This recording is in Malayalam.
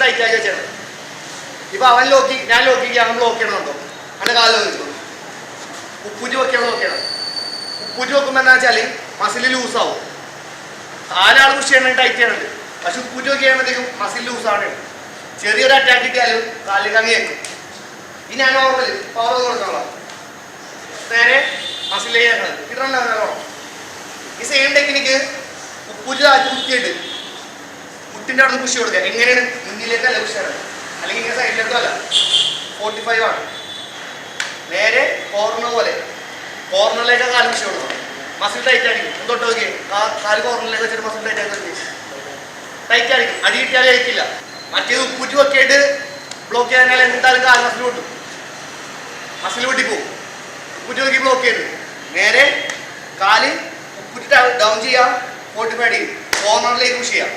ടൈറ്റ് ആക്കി വെച്ചാണ്. ഇപ്പൊ അവൻ ലോക്കി, ഞാൻ ലോക്കിക്ക് അവൻ ബ്ലോക്ക് ചെയ്യണമെന്നുണ്ടോ? അവൻ്റെ കാലിൽ വെക്കും. ഉപ്പൂറ്റി വെക്കണം നോക്കണം. ഉപ്പൂറ്റി വെക്കുമ്പോൾ എന്താ വെച്ചാൽ മസിൽ ലൂസാവും. കാലാൾ പുഷ് ചെയ്യണമെങ്കിൽ ടൈറ്റ് ചെയ്യണുണ്ട്. പക്ഷെ ഉപ്പൂറ്റി വെക്ക് ചെയ്യുമ്പോഴത്തേക്കും മസിൽ ലൂസാണ്. ചെറിയൊരു അറ്റാക്ക് കിട്ടിയാലും കാലിൽ കങ്ങി വെക്കും. ഇനി ഞാൻ നോർമൽ പവർ കൊടുക്കണല്ലോ, നേരെ മസിലേക്ക് കേൾക്കണത് കിട്ടണല്ലോ. ഈ സെയിം ടെക്നിക്ക് ഉപ്പൂറ്റി താഴ്ത്തി കുത്തിയിട്ട് മുട്ടിൻ്റെ അവിടെ നിന്ന് പുഷ് കൊടുക്കുക. എങ്ങനെയാണ്? മുന്നിലേക്കല്ല പുഷ് ചെയ്യണത്, അല്ലെങ്കിൽ ഇങ്ങനെ സൈഡിലേക്കും അല്ല. 45 ആണ്. നേരെ കോർണർ പോലെ കോർണറിലേക്ക് കാല് പുഷ് കൊടുക്കണം. മസിൽ ടൈറ്റ് ആയിരിക്കും. തൊട്ട് നോക്കി കാല് കോർണറിലേക്ക് വെച്ചിട്ട് മസിൽ ടൈറ്റ് ആക്കി ടൈറ്റ് ആയിരിക്കും. അടി കിട്ടിയാലും കഴിക്കില്ല. മറ്റേത് ഉപ്പൂറ്റി വെക്കിയിട്ട് ബ്ലോക്ക് ചെയ്യാൻ എന്തായാലും കാല് മസിൽ പൊട്ടും, മസിൽ പൊട്ടിപ്പോവും. ഉപ്പൂറ്റി വെക്കി ബ്ലോക്ക് ചെയ്ത് നേരെ കാല് ഉപ്പൂറ്റി ഡൗൺ ചെയ്യാം, 45 ഡിഗ്രി കോർണറിലേക്ക് പുഷ് ചെയ്യാം.